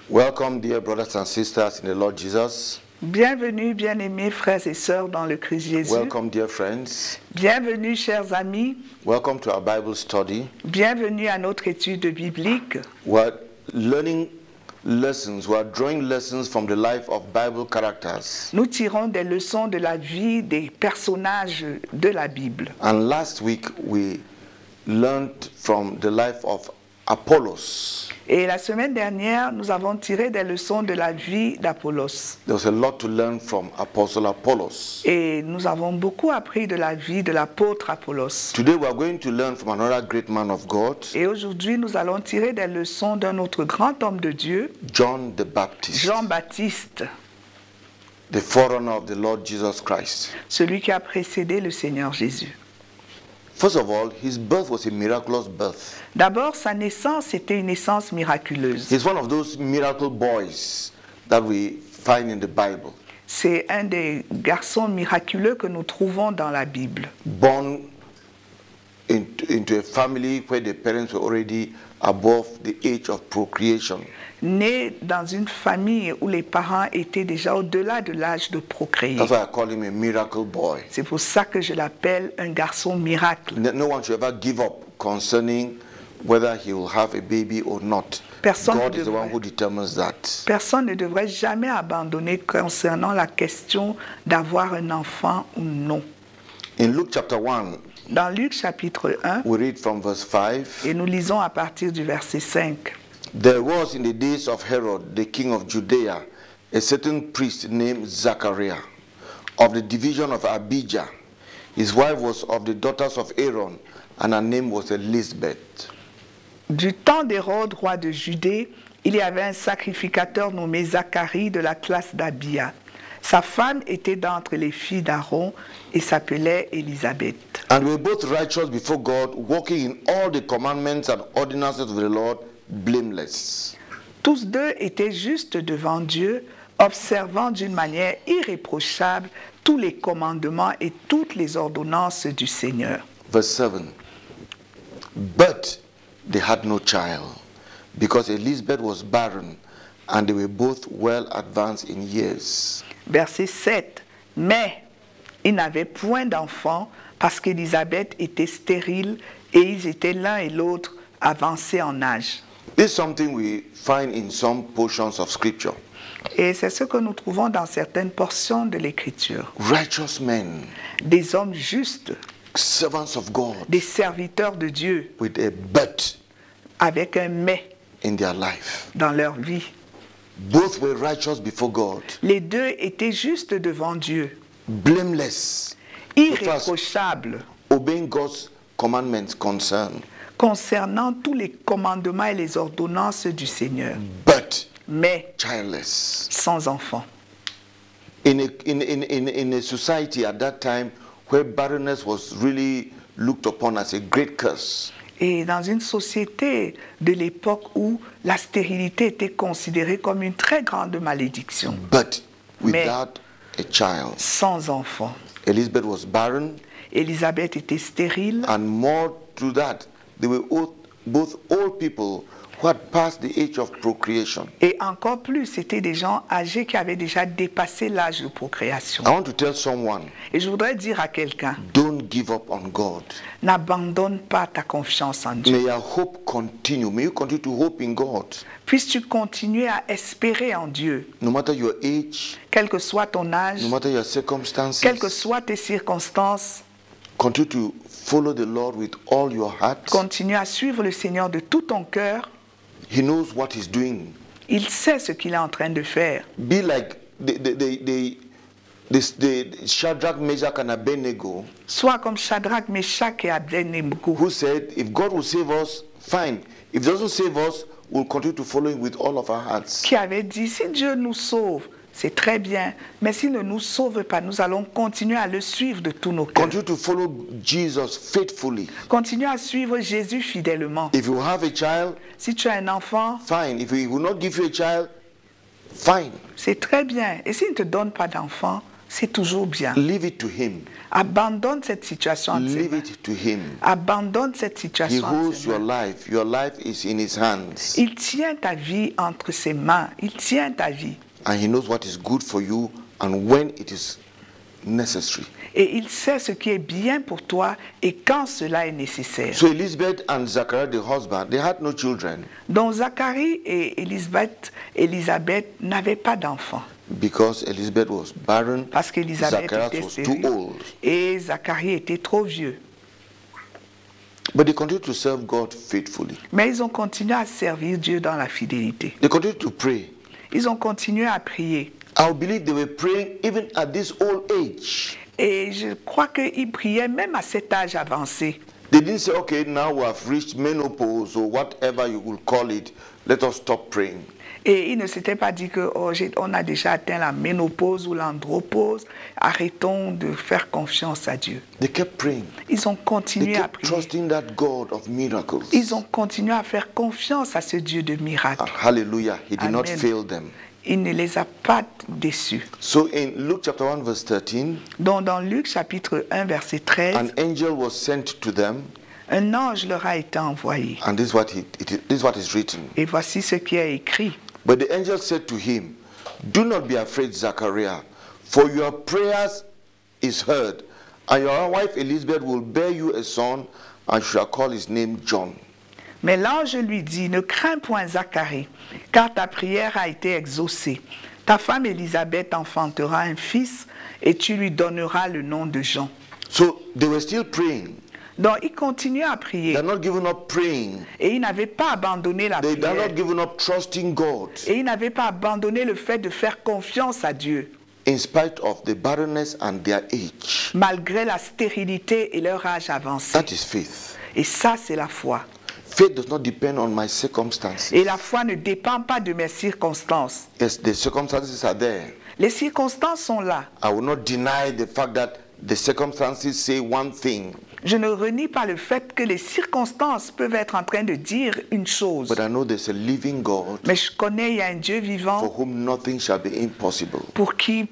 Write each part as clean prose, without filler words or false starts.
Welcome, dear brothers and sisters in the Lord Jesus. Bienvenue, bien-aimés frères et sœurs dans le Christ Jésus. Welcome, dear friends. Bienvenue, chers amis. Welcome to our Bible study. Bienvenue à notre étude biblique. We're learning lessons, we're drawing lessons from the life of Bible characters. Nous tirons des leçons de la vie des personnages de la Bible. And last week we learned from the life of Apollos. Et la semaine dernière, nous avons tiré des leçons de la vie d'Apollos. There was a lot to learn from Apostle Apollos. Et nous avons beaucoup appris de la vie de l'apôtre Apollos. Today we are going to learn from another great man of God, Et aujourd'hui, nous allons tirer des leçons d'un autre grand homme de Dieu, John the Baptist, Jean-Baptiste, the forerunner of the Lord Jesus Christ. celui qui a précédé le Seigneur Jésus. First of all, his birth was a miraculous birth. D'abord, sa naissance était une naissance miraculeuse. He's one of those miracle boys that we find in the Bible. C'est un des garçons miraculeux que nous trouvons dans la Bible. Born into a family where the parents were already above the age of procreation. Né dans une famille où les parents étaient déjà au-delà de l'âge de procréer. That's why I call him a miracle boy. C'est pour ça que je l'appelle un garçon miracle. No one should ever give up concerning whether he will have a baby or not. Personne God is the devrait- one who determines that. Personne ne devrait jamais abandonner concernant la question d'avoir un enfant ou non. In Luke chapter 1, Dans Luc chapitre 1, we read from verse 5. et nous lisons à partir du verset 5. There was in the days of Herod, the king of Judea, a certain priest named Zachariah, of the division of Abijah. His wife was of the daughters of Aaron, and her name was Elizabeth. Du temps d'Hérode, roi de Judée, il y avait un sacrificateur nommé Zacharie de la classe d'Abia. Sa femme était d'entre les filles d'Aaron et s'appelait Élisabeth. And we were both righteous before God, walking in all the commandments and ordinances of the Lord, blameless. Tous deux étaient justes devant Dieu, observant d'une manière irréprochable tous les commandements et toutes les ordonnances du Seigneur. Verse 7. But they had no child, because Elizabeth was barren, and they were both well advanced in years. Verset 7. Mais ils n'avaient point d'enfant parce qu'Élisabeth était stérile et ils étaient l'un et l'autre avancés en âge. This is something we find in some portions of Scripture. Et c'est ce que nous trouvons dans certaines portions de l'Écriture. Righteous men, Des hommes justes, servants of God, des serviteurs de Dieu, with a but avec un mais in their life. dans leur vie. Both were righteous before God, Les deux étaient justes devant Dieu, blameless, irréprochables, obeying God's commandments concern, concernant tous les commandements et les ordonnances du Seigneur, but mais childless. sans enfant. In a society at that time where barrenness was really looked upon as a great curse, Et dans une société de l'époque où la stérilité était considérée comme une très grande malédiction, but Mais- without a child. sans enfant. Elizabeth was barren, Élisabeth était stérile, and more to that, they were both old people who had passed the age of procreation. et encore plus, c'était des gens âgés qui avaient déjà dépassé l'âge de procréation. I want to tell someone, Et je voudrais dire à quelqu'un, don't give up on God. n'abandonne pas ta confiance en Dieu. May your hope continue. May you continue to hope in God. Puisses-tu continuer à espérer en Dieu, No matter your age, quel que soit ton âge, no matter your circumstances, quelles que soient tes circonstances, continue to follow the Lord with all your heart. continue à suivre le Seigneur de tout ton cœur. He knows what he's doing. Il sait ce qu'il est en train de faire. Be like the Shadrach, Meshach, and Abednego, Sois comme Shadrach, Meshach et Abednego, who said, if God will save us, fine. If he doesn't save us, we'll continue to follow him with all of our hearts. qui avaient dit, si Dieu nous sauve, c'est très bien. Mais s'il ne nous sauve pas, nous allons continuer à le suivre de tous nos cœurs. Continue to follow Jesus faithfully. Continue à suivre Jésus fidèlement. If you have a child, Si tu as un enfant, fine. If he will not give you a child, fine. c'est très bien. Et s'il ne te donne pas d'enfant, c'est toujours bien. Leave it to him. Abandonne cette situation entre ses Leave mains. it to him. Abandonne cette He situation entre holds ses your mains. life. Your life is in his hands. Il tient ta vie entre ses mains. Il tient ta vie. And he knows what is good for you and when it is necessary. Et il sait ce qui est bien pour toi et quand cela est nécessaire. So Elizabeth and Zachariah, the husband, they had no children Donc Zacharie et Élisabeth n'avaient pas d'enfants. because Elizabeth was barren. Parce qu'Élisabeth Zacharias était was too stérile old. et Zacharie était trop vieux. But they continued to serve God faithfully. Mais ils ont continué à servir Dieu dans la fidélité. They continued to pray. Ils ont continué à prier. I believe they were praying even at this old age. Et je crois qu'ils priaient même à cet âge avancé. They didn't say, okay, now we have reached menopause or whatever you will call it. Let us stop praying. Et ils ne s'étaient pas dit que on a déjà atteint la ménopause ou l'andropause. Arrêtons de faire confiance à Dieu. They kept praying. Ils ont They continué à kept prier. trusting that God of miracles. Ils ont continué à faire confiance à ce Dieu de miracles. And hallelujah, he did not Amen. fail them. Il ne les a pas déçus. So in Luke chapter 1 verse 13, Donc dans Luc chapitre 1 verset 13, an angel was sent to them, un ange leur a été envoyé. and this is what is written. Et voici ce qui est écrit. But the angel said to him, do not be afraid, Zachariah, for your prayers is heard, and your wife Elizabeth will bear you a son, and you shall call his name John. Mais l'ange lui dit, ne crains point Zacharie, car ta prière a été exaucée. Ta femme Élisabeth enfantera un fils, et tu lui donneras le nom de Jean. So they were still praying. Donc il continuait à prier. They're not giving up praying. Et il n'avait pas abandonné la They're prière. not giving up trusting God Et il n'avait pas abandonné le fait de faire confiance à Dieu, in spite of the barrenness and their age. malgré la stérilité et leur âge avancé. That is faith. Et ça, c'est la foi. Faith does not depend on my circumstances. Et la foi ne dépend pas de mes circonstances. Yes, the circumstances are there. Les circonstances sont là. I will not deny the fact that the circumstances say one thing, Je ne renie pas le fait que les circonstances peuvent être en train de dire une chose. but I know there's a living God Mais je connais, il y a un Dieu for vivant whom nothing shall be impossible. pour qui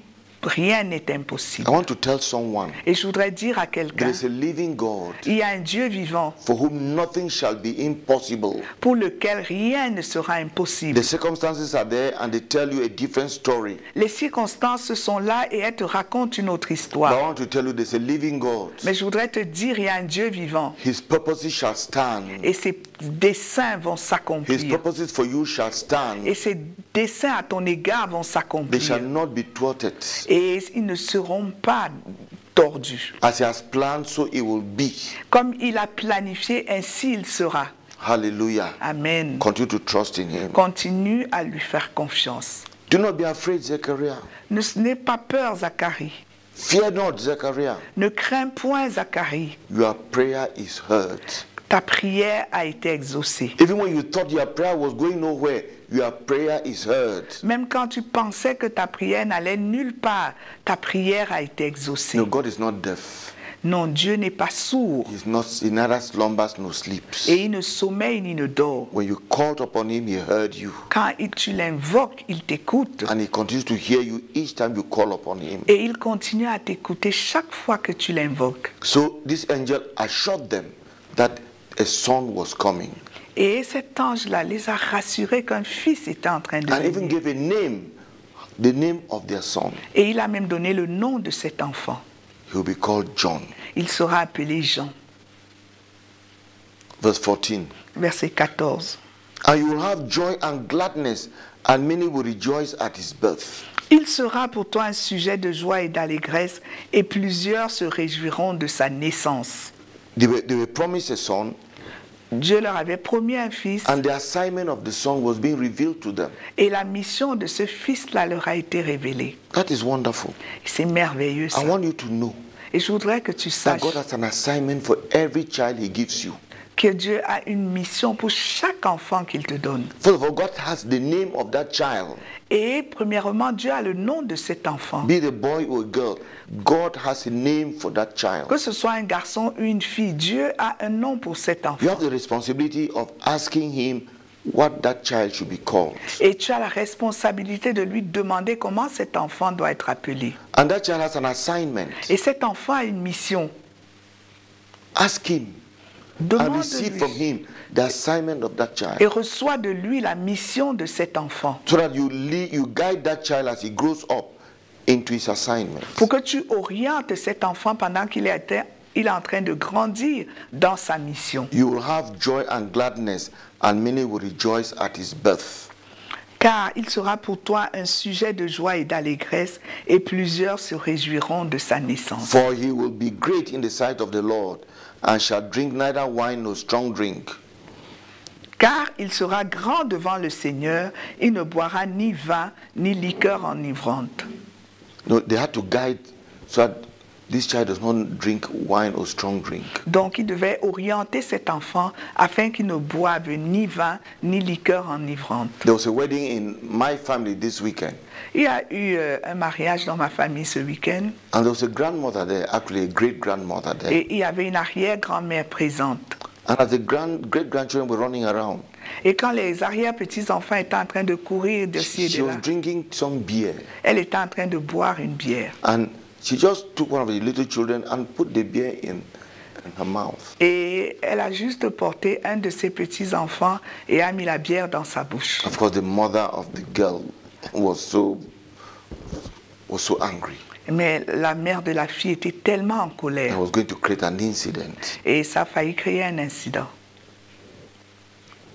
rien n'est I impossible. want to tell someone Et je voudrais dire à there quelqu'un, is a living God il y a un Dieu vivant for whom nothing shall be impossible. pour lequel rien ne sera impossible. The circumstances are there and they tell you a different story. Les circonstances sont là et elles te racontent une autre But I histoire. want to tell you there's a living God. Mais je voudrais te dire, il y a un Dieu vivant His purposes shall stand. et ses desseins vont His s'accomplir. purposes for you shall stand. Et ses desseins à ton égard vont They shall s'accomplir. not be thwarted. Et ils ne seront pas tordus. As he has planned, so it will be. Comme il a planifié, ainsi il sera. Hallelujah. Amen. Continue to trust in him. Continue à lui faire confiance. Do not be afraid, Zechariah. N'aie pas peur, Zacharie. Fear not, Zechariah. Ne crains point, Zacharie. Your prayer is heard. Ta prière a été exaucée. Even when you thought your prayer was going nowhere, your prayer is heard. Même quand tu pensais que ta prière n'allait nulle part, ta prière a été exaucée. No, God is not deaf. Non, Dieu n'est pas sourd. He neither slumbers nor sleeps. Et il ne sommeille ni ne dort. When you called upon him, he heard you. Quand tu l'invoques, il t'écoute. And he continues to hear you each time you call upon him. Et il continue à t'écouter chaque fois que tu l'invoques. So this angel assured them that a son was coming. Et cet ange-là les a rassurés qu'un fils était en train de And even venir. gave a name, the name of their son. Et il a même donné le nom de cet enfant. He will be called John. Il sera appelé Jean. Verse 14. Verset 14. And you will have joy and gladness, and many will rejoice at his birth. Il sera pour toi un sujet de joie et d'allégresse, et plusieurs se réjouiront de sa naissance. They were promised a son, Dieu leur avait promis un fils, and the assignment of the son was being revealed to them. et la mission de ce fils-là leur a été révélée. That is wonderful. Et c'est merveilleux ça. I want you to know Et je voudrais que tu that saches God has an assignment for every child he gives you. que Dieu a une mission pour chaque enfant qu'il te donne. First of all, God has the name of that child. Et premièrement, Dieu a le nom de cet enfant. Be it a boy or a girl, God has a name for that child. Que ce soit un garçon ou une fille, Dieu a un nom pour cet You enfant. have the responsibility of asking him what that child should be called. Et tu as la responsabilité de lui demander comment cet enfant doit être appelé. And that child has an assignment. Et cet enfant a une mission. Ask him and receive from Demande-lui him the assignment of that child. et reçois de lui la mission de cet enfant. So that you guide that child as he grows up into his assignment. Pour que tu orientes cet enfant pendant qu'il est en train de grandir dans sa mission. You will have joy and gladness, and many will rejoice at his birth. Car il sera pour toi un sujet de joie et d'allégresse, et plusieurs se réjouiront de sa naissance. For he will be great in the sight of the Lord, and shall drink neither wine nor strong drink. Car il sera grand devant le Seigneur, il ne boira ni vin, ni liqueur enivrante. No, they had to guide so that this child does not drink wine or strong drink. Donc il devait orienter cet enfant afin qu'il ne boive ni vin, ni liqueur enivrante. There was a wedding in my family this weekend, Il y a eu un mariage dans ma famille ce week-end, and there was a grandmother there, actually a great-grandmother there. et il y avait une arrière-grand-mère présente. And as the great-grandchildren were running around, Et quand les arrière-petits-enfants étaient en train de courir de ci et she de was là, drinking some beer. elle était en train de boire une bière. And she just took one of the little children and put the beer in her mouth. Et elle a juste porté un de ses petits-enfants et a mis la bière dans sa bouche. Of course, the mother of the girl was so angry. Mais la mère de la fille était tellement en and colère. was going to create an incident. Et ça a failli créer un incident.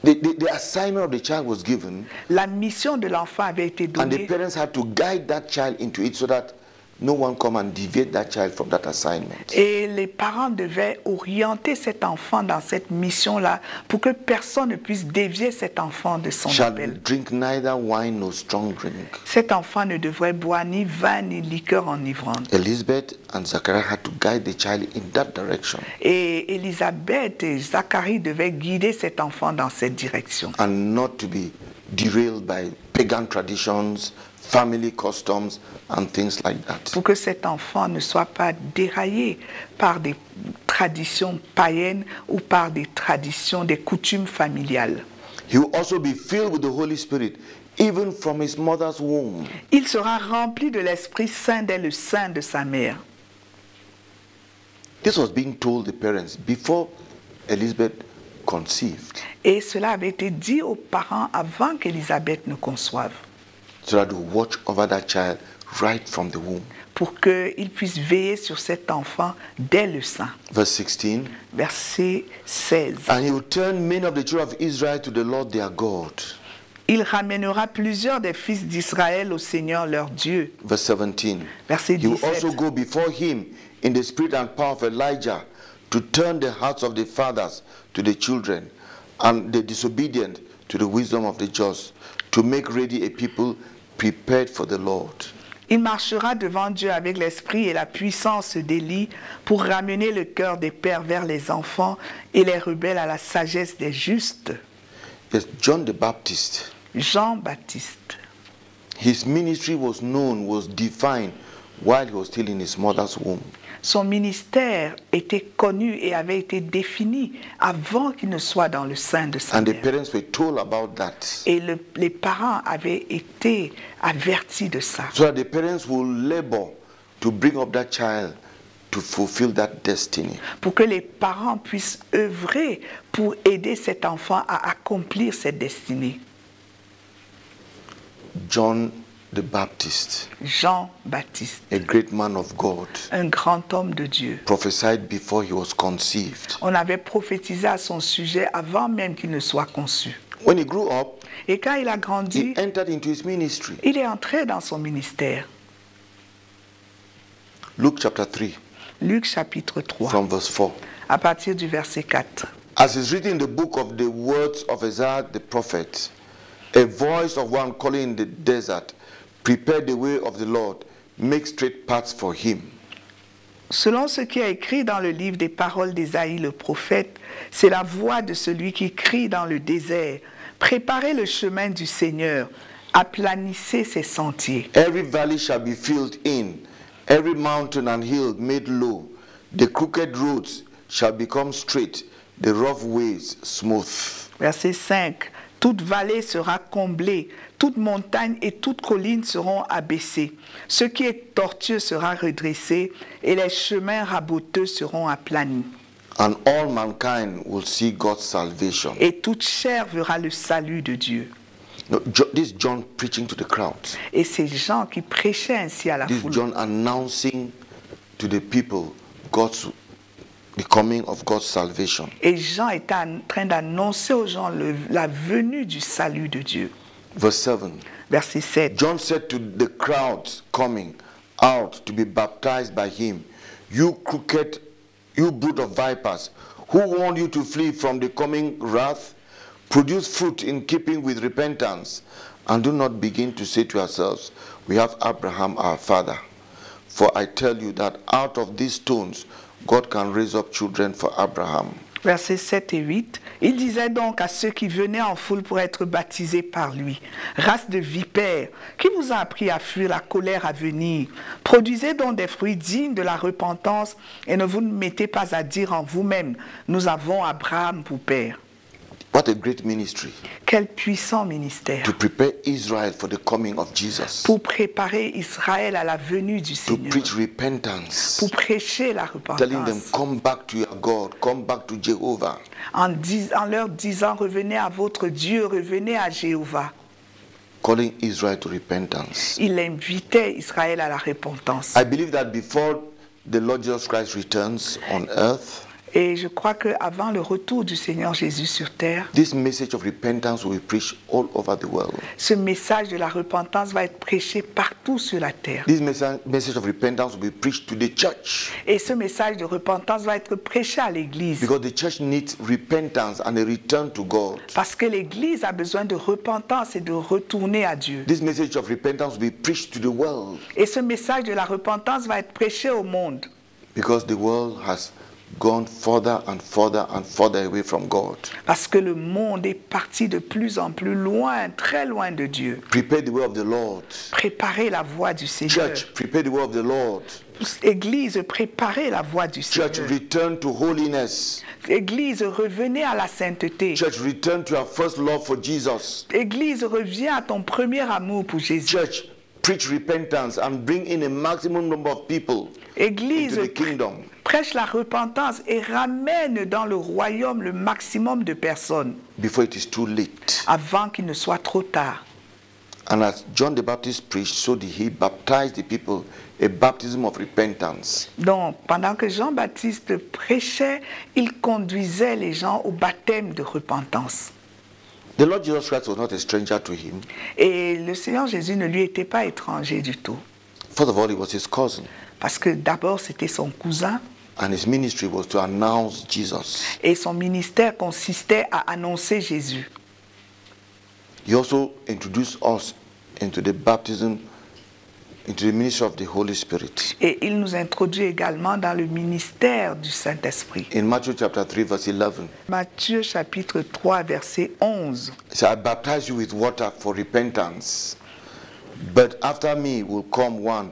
The assignment of the child was given, La mission de l'enfant avait été and the donnée. parents had to guide that child into it so that no one come and deviate that child from that assignment. Et les parents devaient orienter cet enfant dans cette mission-là pour que personne ne puisse dévier cet enfant de son Shall appel. drink neither wine nor strong drink. Cet enfant ne devrait boire ni vin ni liqueur enivrante. Elizabeth and Zachariah had to guide the child in that direction, Et Élisabeth et Zacharie devaient guider cet enfant dans cette direction. and not to be derailed by pagan traditions, family customs, and things like that. Pour que cet enfant ne soit pas déraillé par des traditions païennes ou par des traditions, des coutumes familiales. He will also be filled with the Holy Spirit, even from his mother's womb. Il sera rempli de l'Esprit Saint dès le sein de sa mère. This was being told the parents before Elizabeth conceived, Et cela avait été dit aux parents avant qu'Élisabeth ne conçoive, so that to watch over that child right from the womb. pour qu'ils puissent veiller sur cet enfant dès le sein. Verse 16. Verset 16. And he will turn many of the children of Israel to the Lord their God. Il ramènera plusieurs des fils d'Israël au Seigneur leur Dieu. Verse 17. Verset He will also 17. go before him in the spirit and power of Elijah to turn the hearts of the fathers to the children and the disobedient to the wisdom of the just, to make ready a people prepared for the Lord. Il marchera devant Dieu avec l'esprit et la puissance d'Élie pour ramener le cœur des pères vers les enfants et les rebelles à la sagesse des justes. Yes, John the Baptist, Jean-Baptiste. his ministry was known, was defined while he was still in his mother's womb. Son ministère était connu et avait été défini avant qu'il ne soit dans le sein de sa And the mère. parents were told about that, Et les parents avaient été avertis de ça. so that the parents will labor to bring up that child to fulfill that destiny. Pour que les parents puissent œuvrer pour aider cet enfant à accomplir cette destinée. John the Baptist, Jean-Baptiste, a great man of God, un grand homme de Dieu. prophesied before he was conceived. On avait prophétisé à son sujet avant même qu'il ne soit conçu. When he grew up, Et quand il a grandi, he entered into his ministry. il est entré dans son ministère. Luke chapter 3, Luc chapitre 3, from verse 4. à partir du verset 4. As is written in the book of the words of Isaiah the prophet, a voice of one calling in the desert, prepare the way of the Lord, make straight paths for him. Selon ce qui est écrit dans le livre des paroles d'Ésaïe le prophète, c'est la voix de celui qui crie dans le désert. Préparez le chemin du Seigneur, aplanissez ses sentiers. Every valley shall be filled in, every mountain and hill made low. The crooked roads shall become straight, the rough ways smooth. Verset 5. Toute vallée sera comblée, toute montagne et toute colline seront abaissées. Ce qui est tortueux sera redressé et les chemins raboteux seront aplanis. And all mankind will see God's salvation. Et toute chair verra le salut de Dieu. No, this is John preaching to the crowd. Et ces gens qui prêchaient ainsi à la This is foule. John announcing to the people the coming of God's salvation. Et Jean était en train d'annoncer aux gens la venue du salut de Dieu. Verse 7. Verset 7. John said to the crowds coming out to be baptized by him, you crooked, you brood of vipers, who warned you to flee from the coming wrath? Produce fruit in keeping with repentance, and do not begin to say to yourselves, we have Abraham our father. For I tell you that out of these stones, God can raise up children for Abraham. Versets 7 et 8. Il disait donc à ceux qui venaient en foule pour être baptisés par lui, race de vipères, qui vous a appris à fuir la colère à venir? Produisez donc des fruits dignes de la repentance et ne vous mettez pas à dire en vous-même, nous avons Abraham pour père. What a great ministry Quel puissant ministère to prepare Israel for the coming of Jesus, pour préparer Israël à la venue du to Seigneur, preach repentance, pour prêcher la telling them, repentance, come back to your God, come back to Jehovah. en leur disant, revenez à votre Dieu, revenez à Jéhovah. Calling Israel to repentance. Il invitait Israël à la repentance. I believe that before the Lord Jesus Christ returns on earth, Et je crois qu'avant le retour du Seigneur Jésus sur terre, this message of repentance will be preached all over the world. ce message de la repentance va être prêché partout sur la terre. This message of repentance will be preached to the church, Et ce message de repentance va être prêché à l'Église. because the church needs repentance and a return to God. Parce que l'Église a besoin de repentance et de retourner à Dieu. This message of repentance will be preached to the world, Et ce message de la repentance va être prêché au monde. because the world has gone further and further and further away from God. Parce que le monde est parti de plus en plus loin, très loin de Dieu. Prepare the way of the Lord. Préparez la voie du Seigneur. Church, prepare the way of the Lord. Église, préparez la voie du Church, Seigneur. return to holiness. Église, revenez à la sainteté. Church, return to your first love for Jesus. Église, reviens à ton premier amour pour Jésus. Church, preach repentance and bring in a maximum number of people Église, into the kingdom. prêche la repentance et ramène dans le royaume le maximum de personnes Before it is too late. avant qu'il ne soit trop tard. And as John the Baptist preached, so did he baptize the people, a baptism of repentance. Donc, pendant que Jean-Baptiste prêchait, il conduisait les gens au baptême de repentance. The Lord Jesus Christ was not a stranger to him. Et le Seigneur Jésus ne lui était pas étranger du tout. First of all, he was his cousin, Parce que d'abord, c'était son cousin. and his ministry was to announce Jesus. Et son ministère consistait à annoncer Jésus. He also introduced us into the baptism, into the ministry of the Holy Spirit. Et il nous introduit également dans le ministère du Saint-Esprit. In Matthew chapter 3, verse 11, Matthieu chapitre 3, verset 11. he said, I baptize you with water for repentance, but after me will come one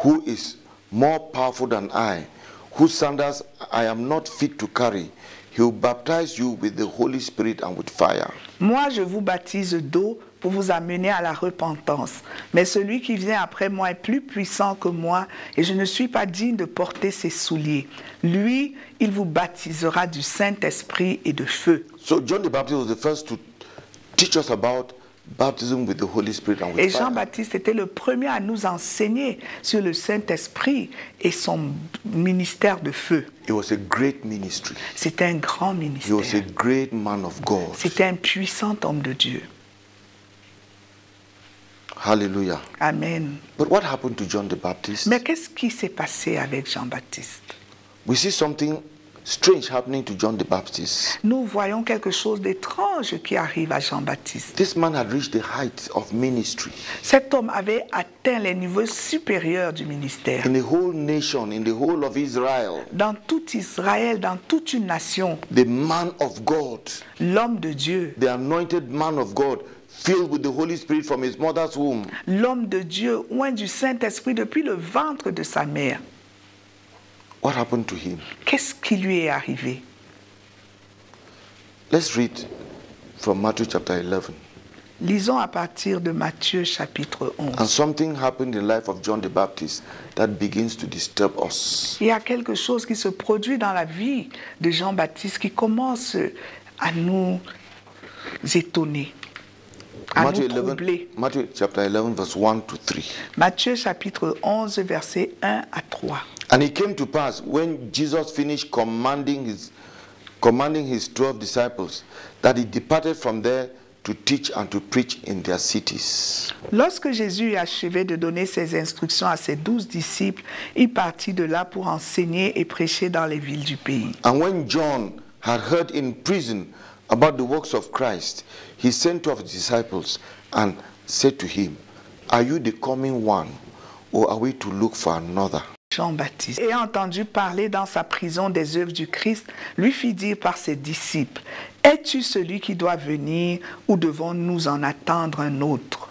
who is more powerful than I, whose sandals I am not fit to carry. He will baptize you with the Holy Spirit and with fire. Moi, je vous baptise d'eau pour vous amener à la repentance. Mais celui qui vient après moi est plus puissant que moi et je ne suis pas digne de porter ses souliers. Lui, il vous baptisera du Saint-Esprit et de feu. So John the Baptist was the first to teach us about baptism with the Holy Spirit and Et with fire. Jean-Baptiste était le premier à nous enseigner sur le Saint-Esprit et son ministère de feu. It was a great ministry. C'était un grand He was a ministère. great man of God. C'était un puissant homme de Dieu. Hallelujah. Amen. But what happened to John the Baptist? Mais qu'est-ce qui s'est passé avec Jean-Baptiste? We see something strange happening to John the Baptist. nous voyons quelque chose d'étrange qui arrive à Jean-Baptiste. This man had reached the height of ministry. Cet homme avait atteint les niveaux supérieurs du ministère. In the whole nation, in the whole of Israel, Dans tout Israël, dans toute une nation, the man of God, l'homme de Dieu, the anointed man of God, filled with the Holy Spirit from his mother's womb, l'homme de Dieu, oint du Saint-Esprit depuis le ventre de sa mère. what happened to him? Qu'est-ce qui lui est arrivé? Let's read from Matthew chapter 11. Lisons à partir de Matthieu chapitre And 11. something happened in the life of John the Baptist that begins to disturb us. Il y a quelque chose qui se produit dans la vie de Jean-Baptiste qui commence à nous étonner, à nous troubler. Matthew chapter 11 verse 1 to 3. Matthieu chapitre 11, versets 1 à 3. And it came to pass when Jesus finished commanding his 12 disciples that he departed from there to teach and to preach in their cities. Lorsque Jésus eut achevé de donner ses instructions à ses 12 disciples, il partit de là pour enseigner et prêcher dans les villes du pays. And when John had heard in prison about the works of Christ, he sent 12 disciples and said to him, Are you the coming one, or are we to look for another? Jean-Baptiste, ayant entendu parler dans sa prison des œuvres du Christ, lui fit dire par ses disciples, « Es-tu celui qui doit venir ou devons-nous en attendre un autre ?»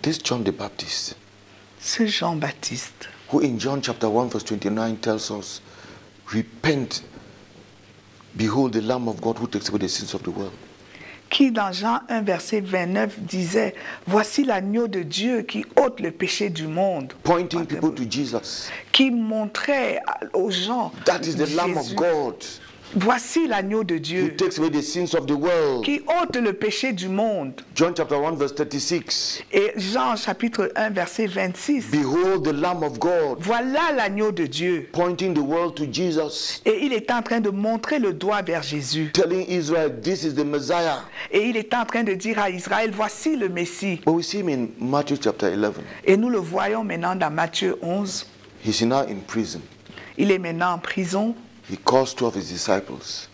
This John the Baptist, Ce Jean-Baptiste, who in John chapter 1 verse 29 tells us, Repent, behold the Lamb of God who takes away the sins of the world. qui dans Jean 1, verset 29 disait, « Voici l'agneau de Dieu qui ôte le péché du monde. » Pointing people to Jesus. Qui montrait aux gens, That is the Lamb of Jésus. God Voici l'agneau de who Dieu takes away the sins of the world. qui ôte le péché du monde. John chapter 1 verse 36. Et Jean chapitre 1 verset 26. Behold the Lamb of God, Voilà l'agneau de Dieu. pointing the world to Jesus, Et il est en train de montrer le doigt vers Jésus. telling Israel, this is the Messiah. Et il est en train de dire à Israël, voici le Messie. But we see him in Matthew chapter 11. Et nous le voyons maintenant dans Matthieu 11. He's now in prison. Il est maintenant en prison. He calls 2 of his disciples.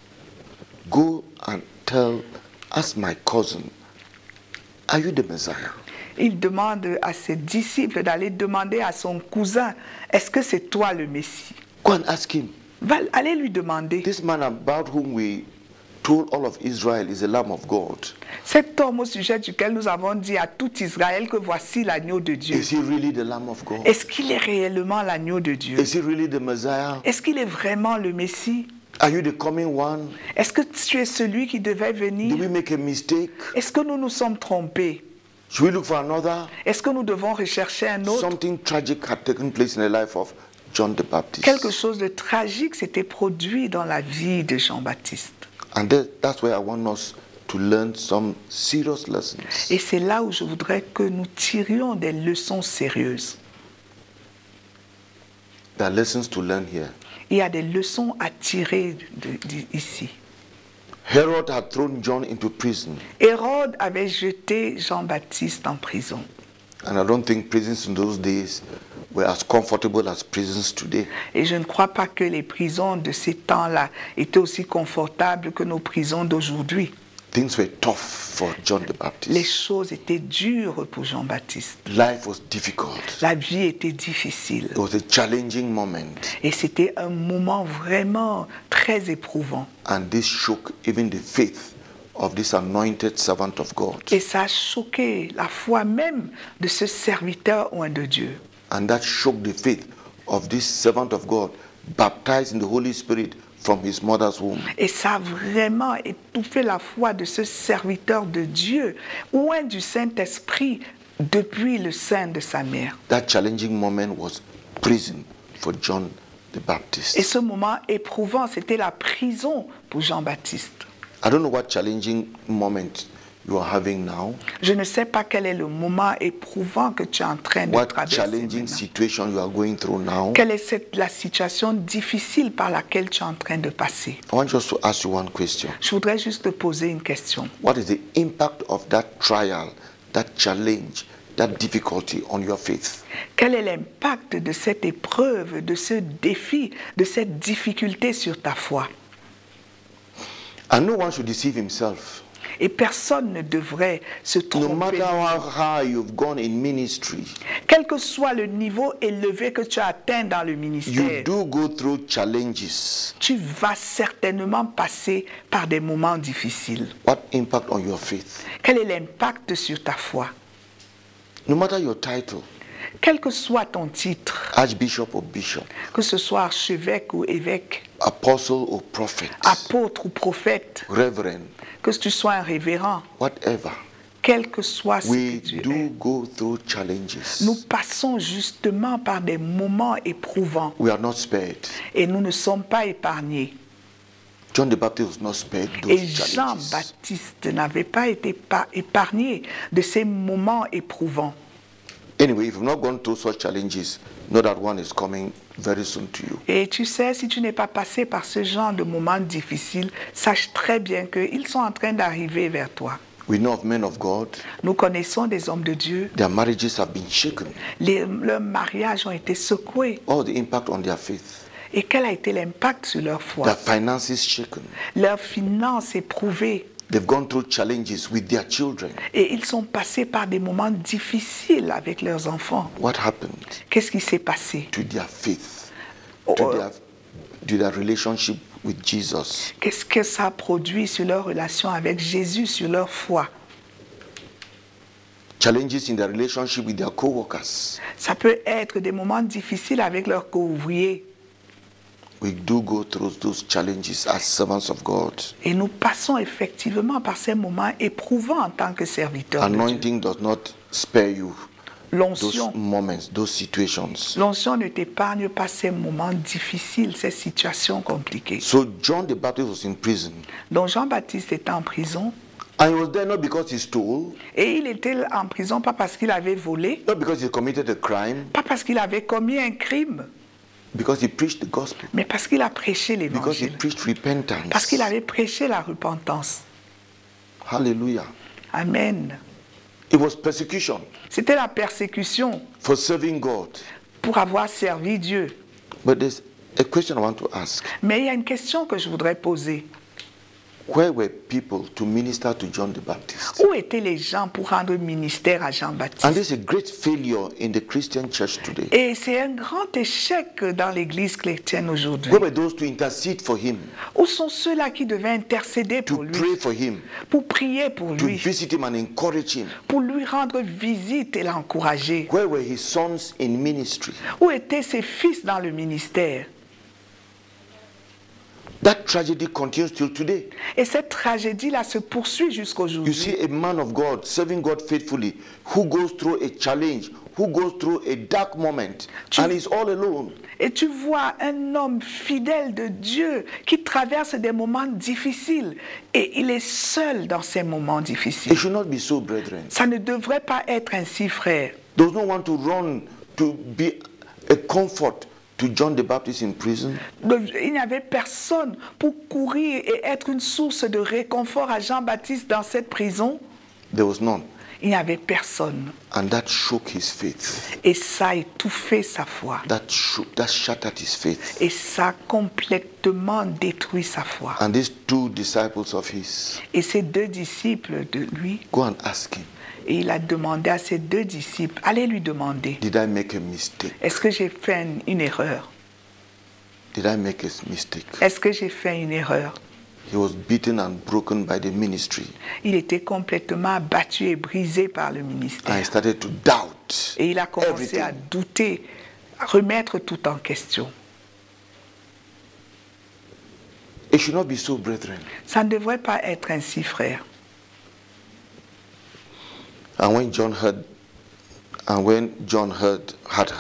Go and ask my cousin, are you the Messiah? Il demande à ses disciples d'aller demander à son cousin, est-ce que c'est toi le Messie? Go and ask him. Allez lui demander. This man about whom we told all of Israel is the Lamb of God. Cet homme au sujet duquel nous avons dit à tout Israël que voici l'agneau de Dieu. Is he really the Lamb of God? Est-ce qu'il est réellement l'agneau de Dieu? Is he really the Messiah? Est-ce qu'il est vraiment le Messie? Are you the coming one? Est-ce que tu es celui qui devait Did venir? we make a mistake? Est-ce que nous nous sommes trompés? Should we look for another? Est-ce que nous devons rechercher un autre? Something tragic had taken place in the life of John the Baptist. Quelque chose de tragique s'était produit dans la vie de Jean-Baptiste. And that's where I want us to learn some serious lessons. Et c'est là où je voudrais que nous tirions des leçons sérieuses. There are lessons to learn here. Il y a des leçons à tirer ici. Herod had thrown John into prison. Hérode avait jeté Jean-Baptiste en prison. And I don't think prisons in those days were as comfortable as prisons today. Et je ne crois pas que les prisons de ces temps-là étaient aussi confortables que nos prisons d'aujourd'hui. Things were tough for John the Les Baptist. choses étaient dures pour Jean-Baptiste. Life was difficult. La vie était difficile. It was a challenging moment. Et c'était un moment vraiment très éprouvant. And this shook even the faith of this anointed servant of God. Et ça a choqué la foi même de ce serviteur oint de Dieu. And that shook the faith of this servant of God, baptized in the Holy Spirit from his mother's womb. Et ça a vraiment étouffé la foi de ce serviteur de Dieu, oint du Saint-Esprit depuis le sein de sa mère. That challenging moment was prison for John the Et Baptist. ce moment éprouvant, c'était la prison pour Jean-Baptiste. I don't know what challenging moment you are having now. Je ne sais pas quel est le moment éprouvant que tu es en train de What traverser challenging maintenant. situation you are going through now. Quelle est la situation difficile par laquelle tu es en train de passer? I want just to ask you one question. Je voudrais juste te poser une question. What is the impact of that trial, that challenge that difficulty on your faith? Quel est l'impact de cette épreuve, de ce défi, de cette difficulté sur ta foi? And no one should deceive himself. Et personne ne devrait se No tromper. matter how high you've gone in ministry, Quel que soit le niveau élevé que tu as atteint dans le you ministère, do go through challenges. tu vas certainement passer par des moments difficiles. What impact on your faith? Quel est l'impact sur ta foi? No matter your title, Quel que soit ton titre, archbishop or bishop, que ce soit archevêque ou évêque, apostle or prophet, apôtre ou prophète, reverend, que tu sois un révérend, whatever, quel que soit ce we que tu es, do go through challenges. nous passons justement par des moments éprouvants We are not spared. et nous ne sommes pas épargnés. John the Baptist was not spared Et those challenges. Jean-Baptiste n'avait pas été épargné de ces moments éprouvants. Anyway, if you've not gone through such challenges, know that one is coming very soon to you. Et tu sais, si tu n'es pas passé par ce genre de moments difficiles, sache très bien qu'ils sont en train d'arriver vers toi. We know of men of God, Nous connaissons des hommes de Dieu. their marriages have been shaken. Leurs mariages ont été secoués. All the impact on their faith. Et quel a été l'impact sur leur foi? Their finances shaken. Leurs finances éprouvées. They've gone through challenges with their children. Et ils sont passés par des moments difficiles avec leurs enfants. What happened Qu'est-ce qui s'est passé? to their faith, Oh, to their relationship with Jesus? Qu'est-ce que ça a produit sur leur relation avec Jésus, sur leur foi? Challenges in their relationship with their co-workers. Ça peut être des moments difficiles avec leurs co-ouvriers. We do go through those challenges as servants of God. Et nous passons effectivement par ces moments éprouvants en tant que serviteurs de Dieu. Anointing does not spare you those L'onction moments, those situations. L'onction ne t'épargne pas ces moments difficiles, ces situations compliquées. So John the Baptist was in prison. Donc Jean-Baptiste était en prison. And he was there not because he stole, Et il était en prison pas parce qu'il avait volé, not because he committed a crime, pas parce qu'il avait commis un crime, because he preached the gospel, mais parce qu'il a prêché because he l'évangile. preached repentance. Parce qu'il avait prêché la repentance. Hallelujah. Amen. It was persecution C'était la persécution for serving God. pour avoir servi Dieu. But there's a question I want to ask. Mais il y a une question que je voudrais poser. Where were people to minister to John the Baptist? Où étaient les gens pour rendre ministère à And Jean-Baptiste? this is a great failure in the Christian church today. Et c'est un grand échec dans l'église chrétienne aujourd'hui. Where were those to intercede for him, Où sont ceux-là qui devaient intercéder to pour lui, pray for him, pour prier pour to lui, visit him and encourage him? pour lui rendre visite et l'encourager? Where were his sons in ministry? Où étaient ses fils dans le ministère? That tragedy continues till today. Et cette tragédie-là se poursuit You jusqu'aujourd'hui. see a man of God serving God faithfully who goes through a challenge, who goes through a dark moment, and is all alone. Et tu vois un homme fidèle de Dieu qui traverse des moments difficiles et il est seul dans ces moments It difficiles. should not be so, brethren. Ça ne devrait pas être ainsi, frère. Does no one to run to be a comfort to John the Baptist in prison? Il n'y avait personne pour courir et être une source de réconfort à Jean-Baptiste dans cette prison. There was none. Il n'y avait personne. And that shook his faith. Et ça a étouffé sa foi. That shattered his faith. Et ça a complètement détruit sa foi. And these two disciples of his, Et ces deux disciples de lui, go and ask him, et il a demandé à ses deux disciples, allez lui demander, did I make a mistake? est-ce que j'ai fait une erreur? Did I make a mistake? Est-ce que j'ai fait une erreur? He was beaten and broken by the ministry. Il était complètement abattu et brisé par le And he ministère. started to doubt Et il a commencé à everything. douter, à remettre tout en question. It should not be so, brethren. Ça ne devrait pas être ainsi, frère. And when John had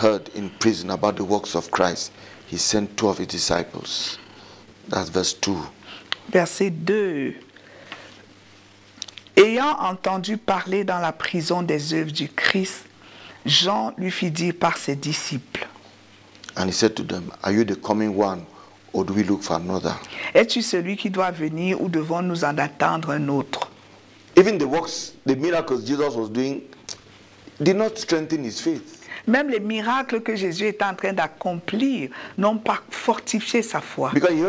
heard in prison about the works of Christ, he sent 2 of his disciples. That's verse 2. Verset 2. Ayant entendu parler dans la prison des œuvres du Christ, Jean lui fit dire par ses disciples, And he said to them, are you the coming one, or do we look for another? es-tu celui qui doit venir ou devons-nous en attendre un autre? Even the works, the miracles Jesus was doing, did not strengthen his faith. Même les miracles que Jésus est en train d'accomplir n'ont pas fortifié sa foi. Because he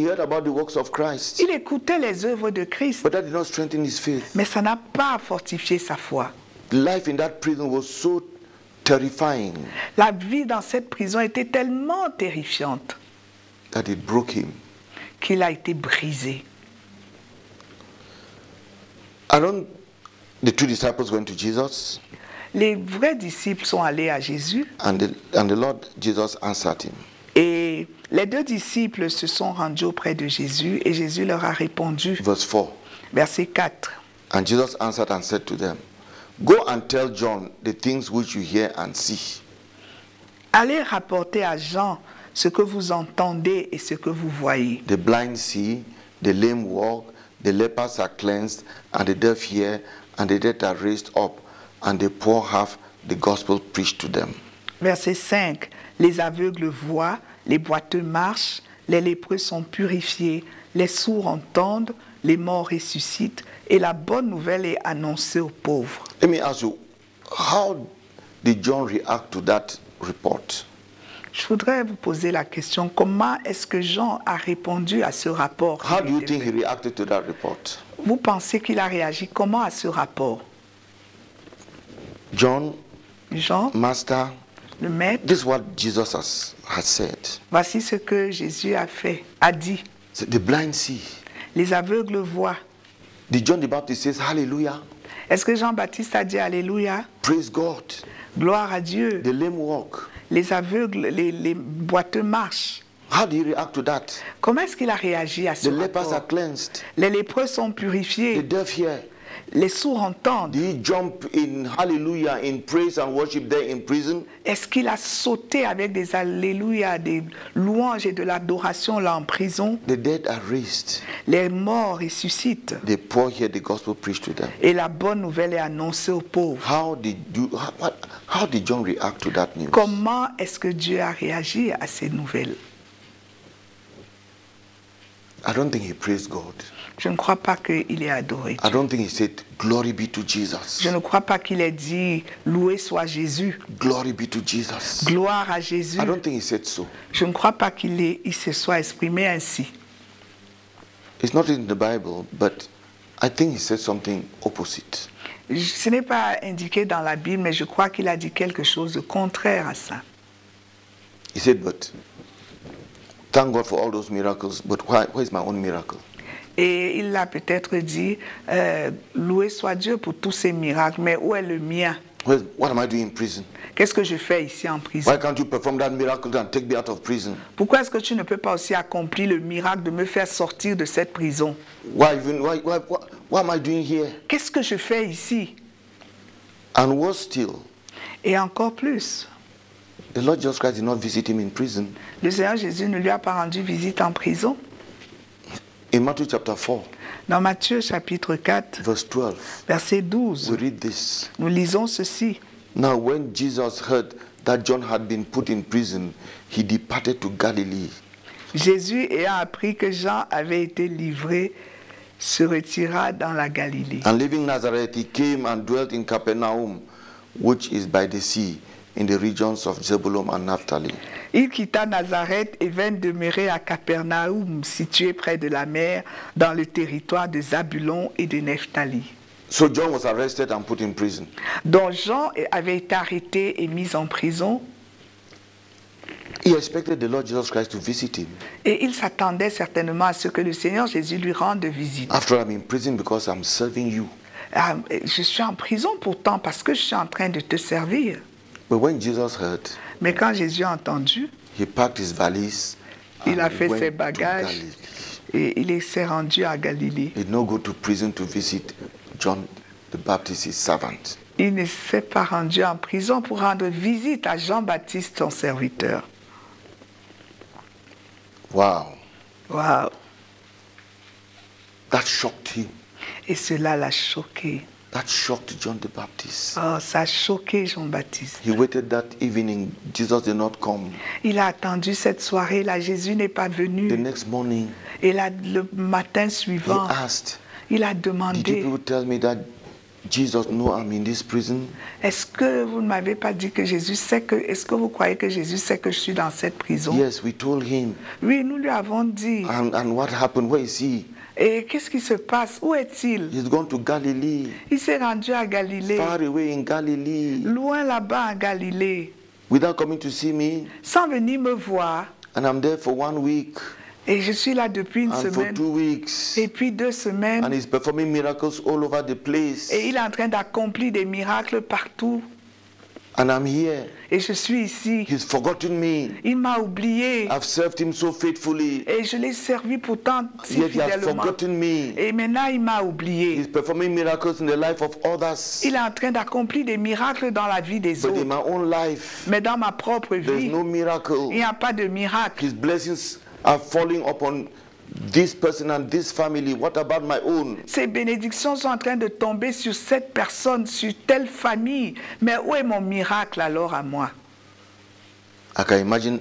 heard about the works of Christ. Il écoutait les œuvres de Christ, But that did not strengthen his faith. mais ça n'a pas fortifié sa foi. Life in that prison was so terrifying La vie dans cette prison était tellement terrifiante that it broke him. qu'il a été brisé. The two disciples went to Jesus, Les vrais disciples sont allés à Jésus and the Lord Jesus answered him. et les deux disciples se sont rendus auprès de Jésus et Jésus leur a répondu. Verse 4. Verset 4. And Jesus answered and said to them, Go and tell John the things which you hear and see. Allez rapporter à Jean ce que vous entendez et ce que vous voyez. The blind see, the lame walk, the lepers are cleansed, and the deaf hear, and the dead are raised up, and the poor have the gospel preached to them. Verset 5. Les aveugles voient, les boiteux marchent, les lépreux sont purifiés, les sourds entendent, les morts ressuscitent, et la bonne nouvelle est annoncée aux pauvres. Let me ask you, how did John react to that report? Je voudrais vous poser la question, comment est-ce que Jean a répondu à ce rapport? How do you think he reacted to that report? Vous pensez qu'il a réagi comment à ce rapport? John, Jean, Master, le maître, this is what Jesus has said. voici ce que Jésus a dit. So the blind see. Les aveugles voient. Did John the Baptist says hallelujah? Est-ce que Jean-Baptiste a dit Alléluia? Praise God. Gloire à Dieu. The lame walk. Les aveugles, les boiteux marchent. How do you react to that? Comment est-ce qu'il a réagi à ce The lepers rapport? are cleansed. Les lépreux sont The purifiés. deaf hear. Les sourds entendent. Did he jump in hallelujah, in praise and worship there in prison? Est-ce qu'il a sauté avec des alléluia, des louanges et de l'adoration là en prison? The dead are raised. Les morts ressuscitent. The poor hear the gospel preached to them. Et la bonne nouvelle est annoncée aux pauvres. How did John react to that news? Comment est-ce que Dieu a réagi à ces nouvelles? I don't think he praised God. Je ne crois pas qu'il ait adoré I Dieu. don't think he said, Glory be to Jesus. Je ne crois pas qu'il ait dit loué soit Jésus, Glory be to Jesus. gloire à Jésus. I don't think he said so. Je ne crois pas qu'il se soit exprimé ainsi. It's not in the Bible, but I think he said something opposite. Ce n'est pas indiqué dans la Bible, mais je crois qu'il a dit quelque chose de contraire à ça. He said, but thank God for all those miracles, but where's my own miracle? Et il a peut-être dit, loué soit Dieu pour tous ces miracles, mais où est le mien? What am I doing in prison? Qu'est-ce que je fais ici en prison? Why can't you perform that miracle and take me out of prison? Pourquoi est-ce que tu ne peux pas aussi accomplir le miracle de me faire sortir de cette prison? What am I doing here? Qu'est-ce que je fais ici? And worse still, Et encore plus, the Lord Jesus Christ did not visit him in prison. le Seigneur Jésus ne lui a pas rendu visite en prison. In Matthew chapter 4, Dans Matthieu chapitre 4, verse 12, verset we 12, read this. nous lisons ceci. Now when Jesus heard that John had been put in prison, he departed to Galilee. Jésus, ayant appris que Jean avait été livré, se retira dans la Galilée. And leaving Nazareth, he came and dwelt in Capernaum, which is by the sea, in the regions of Zebulun and Naphtali. Il quitta Nazareth et vint demeurer à Capernaum, situé près de la mer, dans le territoire de Zabulon et de Nephtali. So John was arrested and put in prison. Donc Jean avait été arrêté et mis en prison, He expected the Lord Jesus Christ to visit him. et il s'attendait certainement à ce que le Seigneur Jésus lui rende visite. After I'm in prison because I'm serving you. Ah, je suis en prison pourtant parce que je suis en train de te servir. But when Jesus heard, Mais quand Jésus a entendu, he packed his valise il a and fait went ses to bagages Galilee. et il s'est rendu à Galilée. He did not go to prison to visit John the Baptist, his servant. Il ne s'est pas rendu en prison pour rendre visite à Jean-Baptiste, son serviteur. Wow, Waouh! that shocked him. Et cela l'a choqué. That shocked John the Baptist. Oh, ça a choqué Jean-Baptiste. He waited that evening. Jesus did not come. Il a attendu cette soirée-là. Jésus n'est pas The venu. next morning, Et là, le matin he suivant, asked, il a Did you demandé, people tell me that Jesus know I'm in this prison? Est-ce que vous ne m'avez pas dit que Jésus sait que... Est-ce que vous croyez que Jésus sait que je suis dans cette prison? Yes, we told him. Oui, nous lui avons dit. And what happened? Where is he? Et qu'est-ce qui se passe? Où est-il? He's gone to Galilee. Il s'est rendu à Galilée. Far away in Galilee. Loin là-bas en Galilée. Without coming to see me. Sans venir me voir. And I'm there for 1 week. Et je suis là depuis une And for semaine. 2 weeks. Et puis 2 semaines. And he's performing miracles all over the place. Et il est en train d'accomplir des miracles partout. And I'm here. Et je suis ici. He's forgotten me. Il m'a oublié. I've served him so faithfully. Et je l'ai servi pourtant si Yet he has fidèlement. forgotten me. Et maintenant, il m'a oublié. He's performing miracles in the life of others. Il est en train d'accomplir des miracles dans la vie des But in autres. my own life, Mais dans ma propre there's vie, no miracle. il n'y a pas de miracle. His blessings are falling upon this person and this family. What about my own? Ces bénédictions sont en train de tomber sur cette personne, sur telle famille. Mais où est mon miracle alors à moi? I can imagine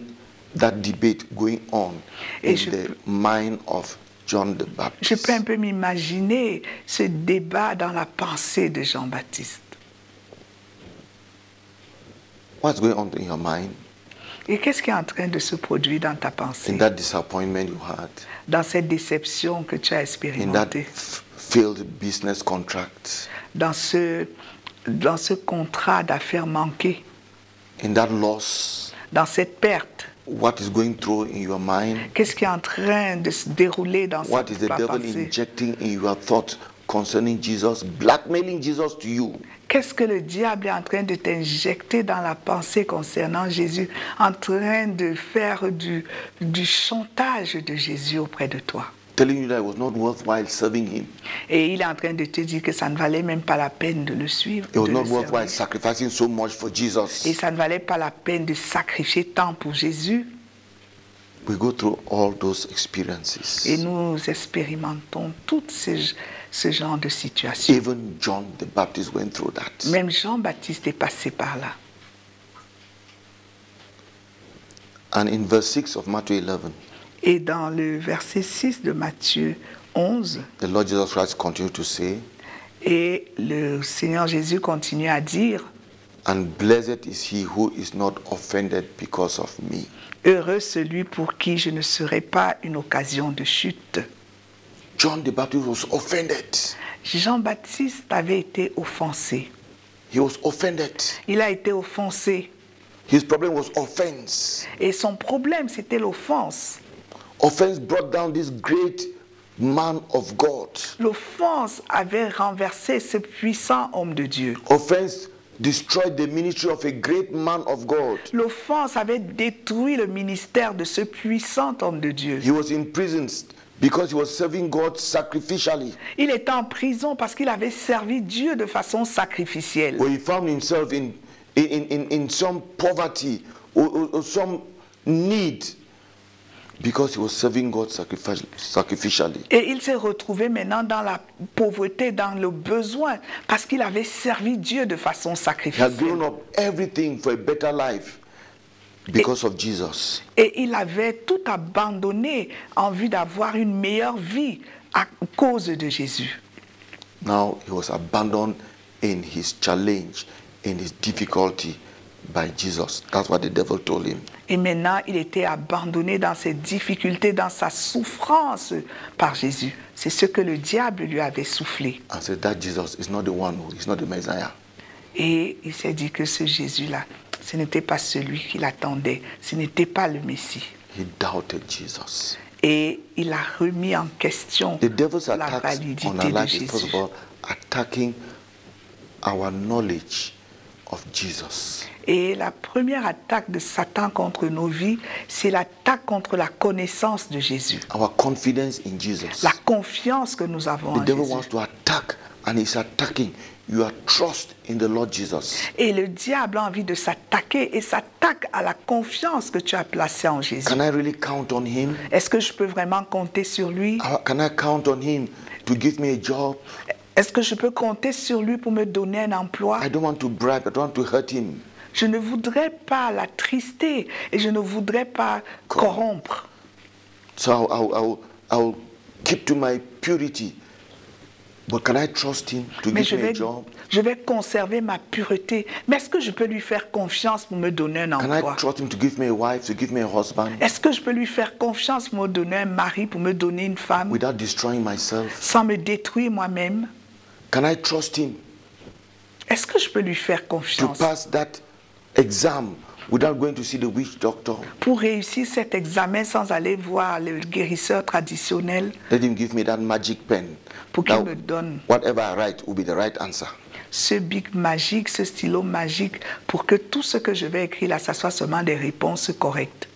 that debate going on in Et je the mind of John the Je Baptist. peux un peu m'imaginer ce débat dans la pensée de Jean-Baptiste. What's going on in your mind? Et qu'est-ce qui est en train de se produire dans ta pensée? In that disappointment you had, Dans cette déception que tu as in that expérimentée? failed business contract, Dans ce contrat d'affaires manqué? in that loss, Dans cette perte? what is going through in your mind? Qu'est-ce qui est en train de se dérouler dans What is the ta devil pensée? injecting in your thoughts concerning Jesus, blackmailing Jesus to you? Qu'est-ce que le diable est en train de t'injecter dans la pensée concernant Jésus, en train de faire du chantage de Jésus auprès de toi? Telling you that it was not worthwhile serving him. Et il est en train de te dire que ça ne valait même pas la peine de le suivre. It was de not le worthwhile servir. sacrificing so much for Jesus. Et ça ne valait pas la peine de sacrifier tant pour Jésus. We go through all those Et experiences. nous expérimentons tout ce genre de situation. Even John the Baptist went through that. Même Jean-Baptiste est passé par là. And in verse 6 of Matthew 11, Et dans le verset 6 de Matthieu 11, the Lord Jesus Christ continued to say, et le Seigneur Jésus continue à dire, and blessed is he who is not offended because of me. heureux celui pour qui je ne serai pas une occasion de chute. John the Baptist was offended. Jean-Baptiste avait été offensé. He was offended. Il a été offensé. His problem was offense. Et son problème, c'était l'offense. Offense brought down this great man of God. L'offense avait renversé ce puissant homme de Dieu. Offense destroyed the ministry of a great man of God. L'offense avait détruit le ministère de ce puissant homme de Dieu. He was in prison because he was serving God sacrificially. Il était en prison parce qu'il avait servi Dieu de façon sacrificielle. Or he found himself in some poverty or some need because he was serving God sacrificially. Et il s'est retrouvé maintenant dans la pauvreté, dans le besoin, parce qu'il avait servi Dieu de façon He had sacrificielle. given up everything for a better life because of Jesus. Et il avait tout abandonné en vue d'avoir une meilleure vie à cause de Jésus. Now he was abandoned in his challenge, in his difficulty by Jesus. That's what the devil told him. Et maintenant, il était abandonné dans ses difficultés, dans sa souffrance par Jésus. C'est ce que le diable lui avait soufflé. And said that Jesus is not the one who is not the Messiah. Et il s'est dit que ce Jésus-là, ce n'était pas celui qu'il attendait, ce n'était pas le Messie. He doubted Jesus. Et il a remis en question The devil's la attacks on validité our de life is first Jésus. of all attacking our knowledge of Jesus. Et la première attaque de Satan contre nos vies, c'est l'attaque contre la connaissance de Jésus. Our confidence in Jesus. La confiance que nous avons The en devil Jésus. wants to attack and he's attacking your trust in the Lord Jesus. Et le diable a envie de s'attaquer et s'attaque à la confiance que tu as placée en Jésus. Can I really count on him? Est-ce que je peux vraiment compter sur lui? Can I count on him to give me a job? Est-ce que je peux compter sur lui pour me donner un emploi? I don't want to bribe. I don't want to hurt him. Je ne voudrais pas l'attrister et je ne voudrais pas corrompre. So I'll keep to my purity. But can I trust him to Mais give me a job? je vais conserver ma pureté. Mais est-ce que je peux lui faire confiance pour me donner un Can I emploi? trust him to give me a wife, to give me a husband, Est-ce que je peux lui faire confiance pour me donner un mari, pour me donner une femme, without destroying myself? sans me détruire moi-même? Can I trust him Est-ce que je peux lui faire to confiance pass that exam without going to see the witch doctor? pour réussir cet examen sans aller voir le guérisseur traditionnel, Let him give me that magic pen. pour qu'il Now, me donne whatever I write will be the right answer. ce bic magique, ce stylo magique, pour que tout ce que je vais écrire là, ça soit seulement des réponses correctes?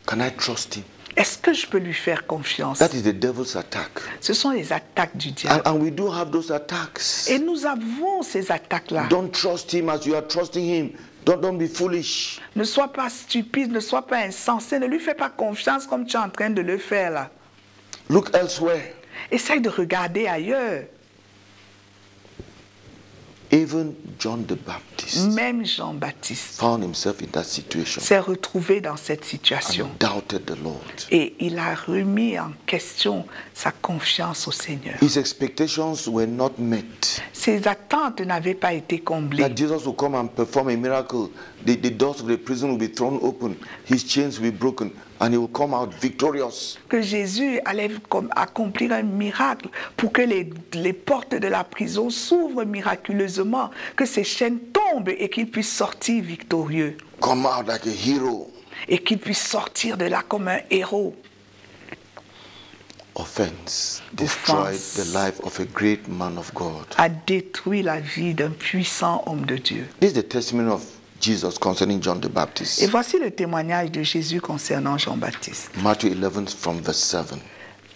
Can I trust him? Est-ce que je peux lui faire confiance? That is the devil's attack. Ce sont les attaques du diable. And we do have those attacks. Et nous avons ces attaques-là. Don't trust him as you are trusting him. Don't be foolish. Ne sois pas stupide, ne sois pas insensé, ne lui fais pas confiance comme tu es en train de le faire là. Look elsewhere. Essaye de regarder ailleurs. Even John the Baptist Même Jean-Baptiste found himself in that situation s'est retrouvé dans cette situation. and doubted the Lord. Et il a remis en question sa confiance au Seigneur. His expectations were not met. Ses attentes n'avaient pas été comblées. That Jesus will come and perform a miracle. The doors of the prison will be thrown open. His chains will be broken. And he will come out victorious. Que Jésus allait accomplir un miracle pour que les portes de la prison s'ouvrent miraculeusement, que ces chaînes tombent et qu'il puisse sortir victorieux. Come out like a hero. Et qu'il puisse sortir de là comme un héros. Offense destroyed Offense the life of a great man of God. A détruit la vie d'un puissant homme de Dieu. This is the testimony of Jesus concerning John the Baptist. Et voici le témoignage de Jésus concernant Jean-Baptiste. Matthew 11 from verse 7.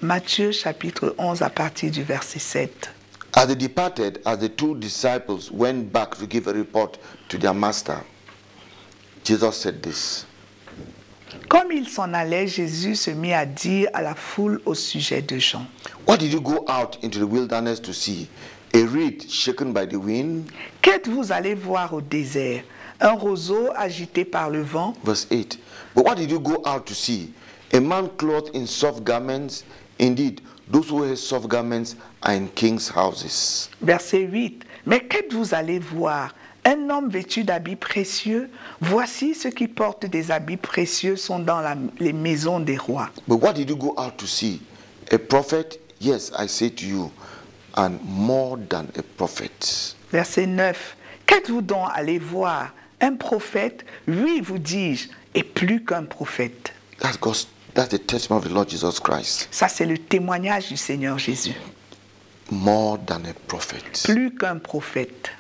Matthieu chapitre 11 à partir du verset 7. As they departed, as the two disciples went back to give a report to their master, Jesus said this. Comme il s'en allait, Jésus se mit à dire à la foule au sujet de Jean. What did you go out into the wilderness to see? A reed shaken by the wind? Qu'êtes-vous allé voir au désert? Un roseau agité par le vent? Verse 8. But what did you go out to see? A man clothed in soft garments? Indeed, those who wear soft garments are in king's houses. Verset 8. Mais qu'êtes-vous allé voir? Un homme vêtu d'habits précieux? Voici ceux qui portent des habits précieux sont dans les maisons des rois. But what did you go out to see? A prophet? Yes, I say to you, and more than a prophet. Verset 9. Qu'êtes-vous donc allé voir? Un prophète? Oui, vous dis-je, et plus qu'un prophète. That's the testimony of the Lord Jesus Christ. Ça, c'est le témoignage du Seigneur Jésus. More than a prophet. Plus qu'un prophète.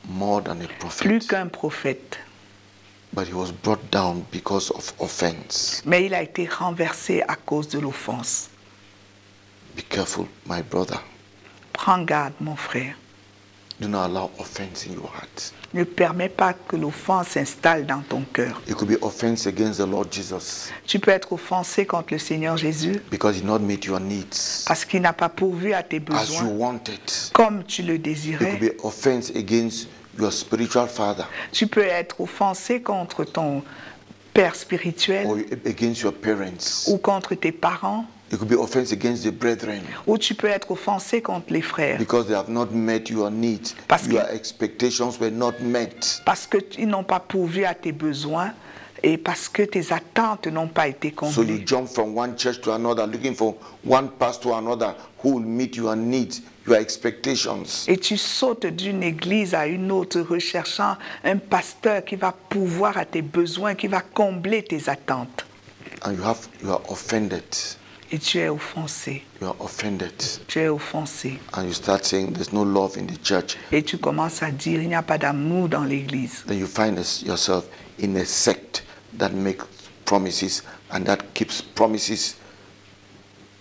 More than a prophet. Plus qu'un prophète. But he was brought down because of offense. Mais il a été renversé à cause de l'offense. Be careful, my brother. Prends garde, mon frère. Do not allow offense in your heart. Ne permets pas que l'offense s'installe dans ton cœur. It could be offense against the Lord Jesus Tu peux être offensé contre le Seigneur Jésus because he did not meet your needs parce qu'il n'a pas pourvu à tes as you besoins wanted. comme tu le It could désirais. be offense against your spiritual father Tu peux être offensé contre ton père spirituel or against your parents. ou contre tes parents, It could be offense against the brethren ou tu peux être offensé contre les frères because they have not met your needs. Parce que- Your expectations were not met. parce qu'ils n'ont pas pourvu à tes besoins et parce que tes attentes n'ont pas été So you comblées. jump from one church to another, looking for one pastor or another who will meet your needs, your expectations. Et tu sautes d'une église à une autre recherchant un pasteur qui va pourvoir à tes besoins, qui va combler tes attentes. And you are offended. Et tu es offensé. You are offended. Tu es offensé. And you start saying there's no love in the church. Et tu commences à dire il n'y a pas d'amour dans l'église. Then you find yourself in a sect that makes promises and that keeps promises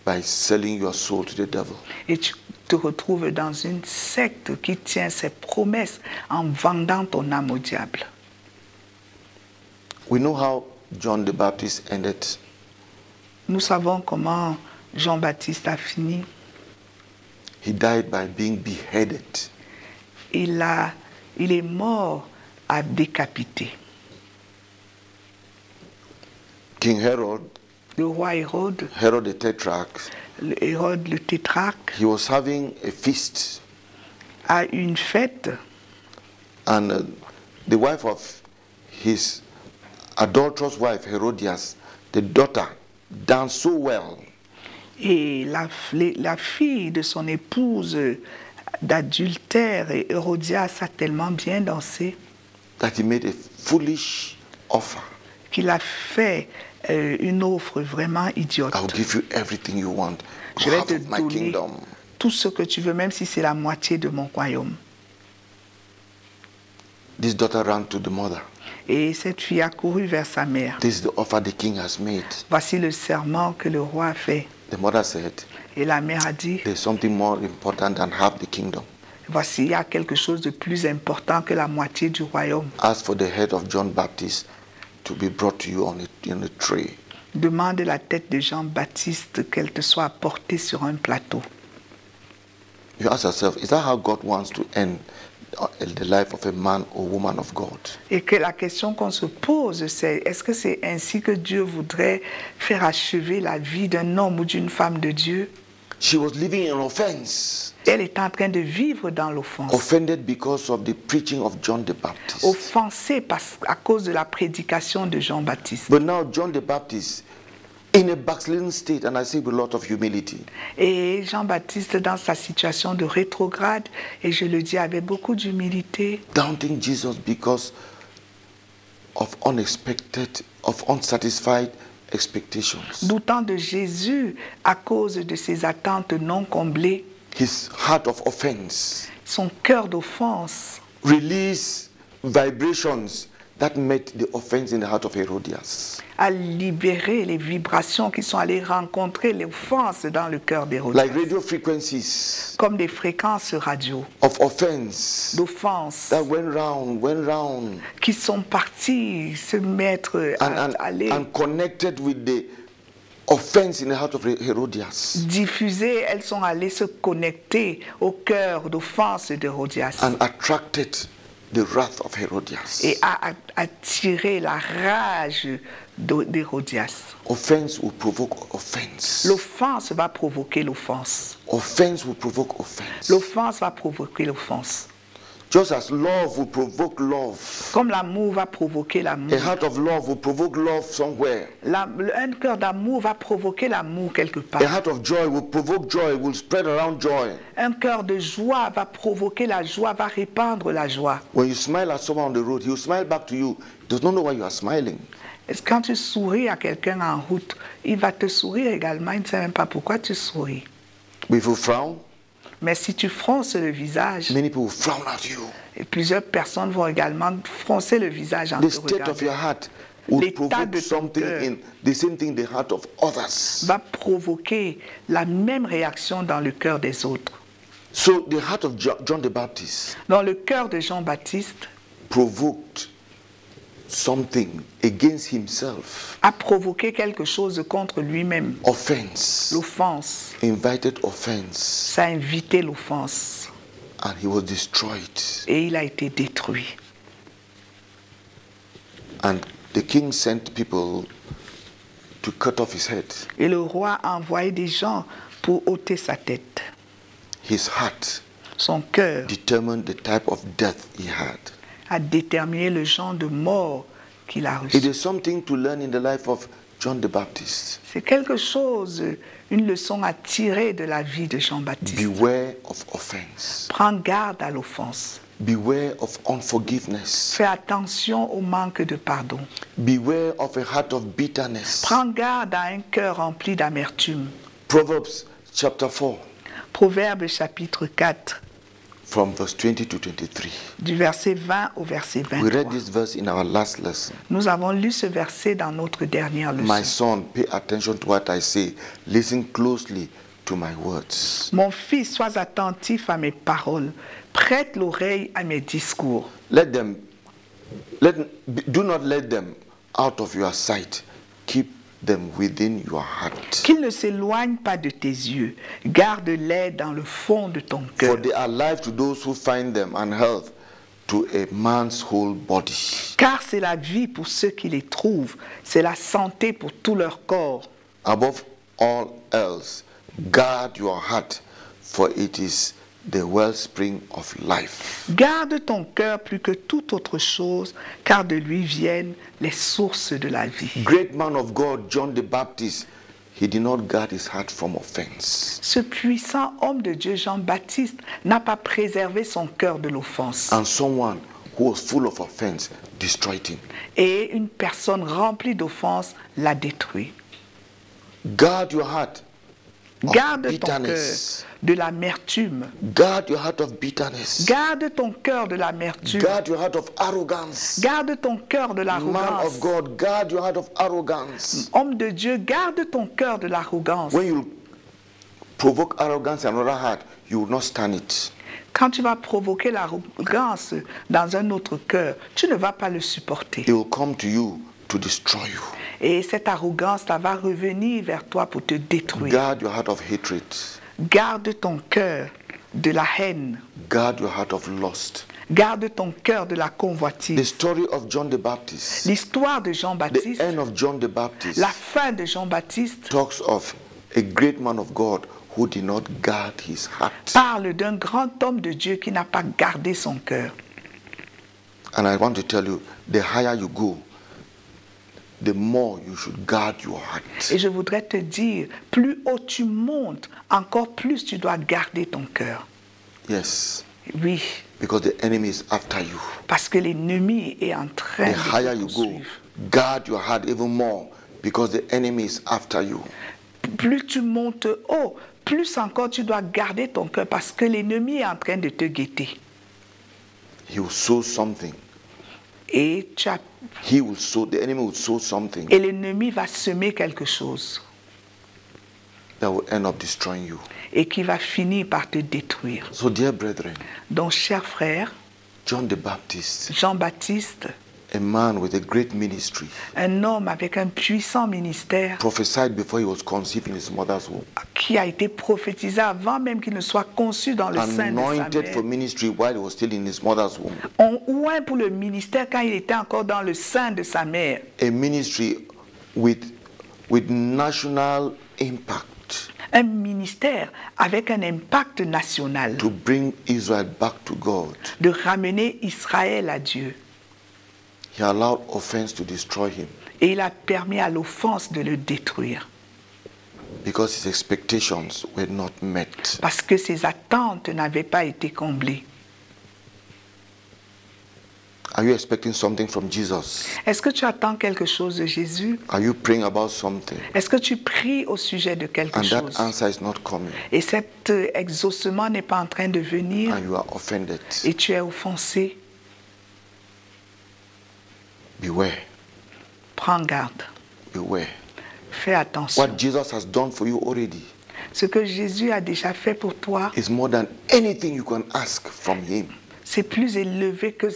by selling your soul to the devil. Et tu te retrouves dans une secte qui tient ses promesses en vendant ton âme au diable. We know how John the Baptist ended. Nous savons comment Jean-Baptiste a fini. He died by being beheaded. Il est mort à décapiter. King Herod, Le roi Hérode, Herod the Tetrarch, Hérode le tétrarque, he was having a feast, a une fête and the wife of his adulterous wife, Herodias, the daughter, danced so well et la fille de son épouse d'adultère, Hérodias, a tellement bien dansé that he made a foolish offer. qu'il a fait une offre vraiment idiote. I'll give you everything you want. Je vais Half te of my donner kingdom. tout ce que tu veux, même si c'est la moitié de mon royaume. This daughter ran to the mother. Et cette fille a couru vers sa mère. This is the offer the king has made. Voici le serment que le roi a fait. The mother said, Et la mère a dit, there's something more important than half the kingdom. voici, il y a quelque chose de plus important que la moitié du royaume. Ask for the head of John Baptist to be brought to you on a tray. Demande la tête de Jean-Baptiste qu'elle te soit apportée sur un plateau. You ask yourself, is that how God wants to end the life of a man or woman of God? Et que la question qu'on se pose, c'est est-ce que c'est ainsi que Dieu voudrait faire achever la vie d'un homme ou d'une femme de Dieu? She was living in offense, Elle est en train de vivre dans l'offense. offended because of the preaching of John the Baptist. Offensée à cause de la prédication de Jean-Baptiste. But now John the Baptist, in a backslidden state, and I say with a lot of humility, Et Jean-Baptiste dans sa situation de rétrograde, et je le dis avec beaucoup d'humilité, doubting Jesus because of unsatisfied expectations. doutant de Jésus à cause de ses attentes non comblées, His heart of offense son cœur d'offense released vibrations that met the offense in the heart of Herodias. a libéré les vibrations qui sont allées rencontrer l'offense dans le cœur d'Hérodias. Like radio frequencies Comme des fréquences radio of offense d'offense that went round, qui sont parties se mettre à aller and connected with the offense in the heart of Herodias diffusées, elles sont allées se connecter au cœur d'offense d'Hérodias and attracted the wrath of Herodias. et a attiré la rage d'Hérodias. Offense will provoke offense. L'offense va provoquer l'offense. Offense will provoke offense. L'offense va provoquer l'offense. Just as love will provoke love. Comme l'amour va provoquer l'amour. A heart of love will provoke love somewhere. Un cœur d'amour va provoquer l'amour quelque part. A heart of joy will provoke joy, will spread around joy. Un cœur de joie va provoquer la joie, va répandre la joie. When you smile at someone on the road, he will smile back to you. He does not know why you are smiling. Quand tu souris à quelqu'un en route, il va te sourire également, il ne sait même pas pourquoi tu souris. But if you frown, Mais si tu fronces le visage, many people will frown at you. et plusieurs personnes vont également froncer le visage en The te state of your regardant, heart will L'état provoke de ton something cœur in the same thing in the heart of others. va provoquer la même réaction dans le cœur des autres. So the heart of John the Baptist Dans le cœur de Jean-Baptiste provoked something against himself. a provoqué quelque chose contre lui-même. Offense, L'offense, invited offense, ça a invité l'offense and he was destroyed. et il a été détruit. And the king sent people to cut off his head. Et le roi a envoyé des gens pour ôter sa tête. His heart Son cœur determined the type of death he had. a déterminé le genre de mort qu'il a It reçu. is something to learn in the life of John the Baptist. C'est quelque chose, une leçon à tirer de la vie de Jean-Baptiste. Beware of offense. Prends garde à l'offense. Beware of unforgiveness. Fais attention au manque de pardon. Beware of a heart of bitterness. Prends garde à un cœur rempli d'amertume. Proverbs chapter 4, Proverbe chapitre 4, from verse 20 to 23. du verset 20 au verset We read 23. this verse in our last lesson. Nous avons lu ce verset dans notre dernière My leçon. son, pay attention to what I say. Listen closely to my words. Mon fils, sois attentif à mes paroles. Prête l'oreille à mes discours. Do not let them out of your sight. Keep them within your heart. Qu'ils ne s'éloignent pas de tes yeux. Garde-les dans le fond de ton cœur. For they are life to those who find them, and health to a man's whole body. Car c'est la vie pour ceux qui les trouvent. C'est la santé pour tout leur corps. Above all else, Guard your heart, for it is the wellspring of life. Garde ton cœur plus que toute autre chose, car de lui viennent les sources de la vie. Great man of God, John the Baptist, he did not guard his heart from offense. Ce puissant homme de Dieu, Jean-Baptiste, n'a pas préservé son cœur de l'offense. And someone who was full of offense destroyed him. Et une personne remplie d'offense l'a détruit. Guard your heart of Garde ton bitterness. cœur de l'amertume. Guard your heart of bitterness. Garde ton cœur de l'amertume. Guard your heart of arrogance. Garde ton cœur de Man l'arrogance. of God, guard your heart of arrogance. Homme de Dieu, garde ton cœur de l'arrogance. When you provoke arrogance in another heart, you will not stand it. Quand tu vas provoquer l'arrogance dans un autre cœur, tu ne vas pas le supporter. It will come to you to destroy you. Et cette arrogance, ça va revenir vers toi pour te détruire. Guard your heart of hatred. Garde ton cœur de la haine. Guard your heart of lust. Garde ton cœur de la The convoitise. story of John the Baptist, L'histoire de the Jean-Baptiste, end of John the Baptist, la fin de Jean-Baptiste talks of a great man of God who did not guard his heart. parle d'un grand homme de Dieu qui n'a pas gardé son cœur. And I want to tell you, the higher you go, the more you should guard your heart. Et je voudrais te dire, plus haut tu montes, encore plus tu dois garder ton cœur. Yes, Oui, because the enemy is after you. parce que l'ennemi est en train The higher de you te go, poursuivre. guard your heart even more because the enemy is after you. Plus tu montes haut, plus encore tu dois garder ton cœur parce que l'ennemi est en train de te guetter. He will sow something. Et, The enemy will sow something et l'ennemi va semer quelque chose that will end up destroying you. et qui va finir par te détruire. So, dear brethren, Donc, chers frères, John the Baptist, Jean-Baptiste, a man with a great ministry, un homme avec un puissant ministère prophesied before he was conceived in his mother's womb, qui a été prophétisé avant même qu'il ne soit conçu dans le sein de sa anointed for mère. ministry while he was still in his mother's womb, On oint pour le ministère quand il était encore dans le sein de sa mère. a ministry with national impact Un ministère avec un impact national to bring Israel back to God. de ramener Israël à Dieu. He allowed offense to destroy him Et il a permis à l'offense de le détruire. because his expectations were not met. Parce que ses attentes n'avaient pas été comblées. Are you expecting something from Jesus? Est-ce que tu attends quelque chose de Jésus? Are you praying about something Est-ce que tu pries au sujet de quelque and that chose? answer is not coming Et cet exaucement n'est pas en train de venir and you are offended? et tu es offensé? Beware, Prends garde. beware. Fais attention. What Jesus has done for you already Ce que Jésus a déjà fait pour toi, is more than anything you can ask from him. c'est plus élevé que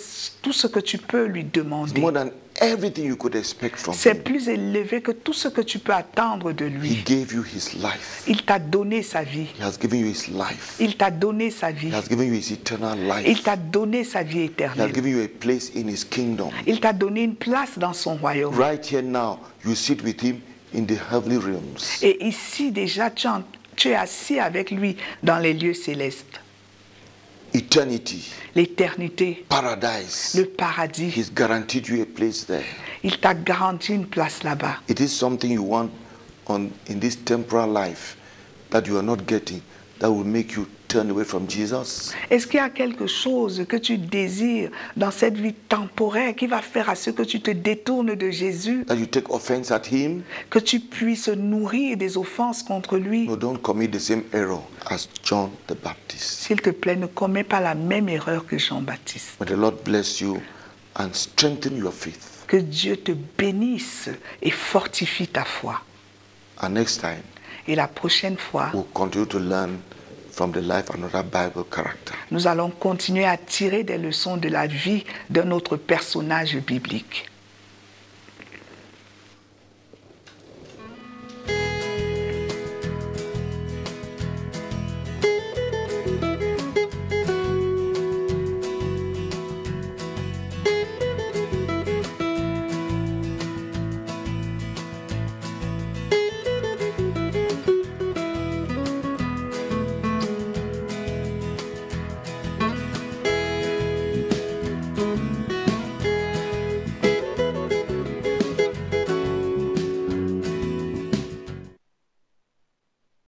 tout ce que tu peux lui It's demander. more than everything you could expect from C'est him. plus élevé que tout ce que tu peux attendre de He lui. gave you his life. Il t'a donné sa vie. He has given you his life. Il t'a donné sa vie. He has given you his eternal Il life. t'a donné sa vie He has éternelle. given you a place in his kingdom. Il t'a donné une place dans son royaume. Right here now, you sit with him in the heavenly realms. Et ici déjà, tu es assis avec lui dans les lieux célestes. Eternity, L'éternité, paradise. le paradis. He's guaranteed you a place there. Il t'a garanti une place là-bas. It is something you want in this temporal life that you are not getting that will make you turn away from Jesus. Est-ce qu'il y a quelque chose que tu désires dans cette vie temporaire qui va faire à ce que tu te détournes de Jésus, That you take offense at him? que tu puisses nourrir des offenses contre lui? No, don't commit the same error as John the Baptist. S'il te plaît, ne commets pas la même erreur que Jean-Baptiste. May the Lord bless you and strengthen your faith. Que Dieu te bénisse et fortifie ta foi. And next time, Et la prochaine fois, we'll continue to learn from the life of another Bible character. nous allons continuer à tirer des leçons de la vie d'un autre personnage biblique.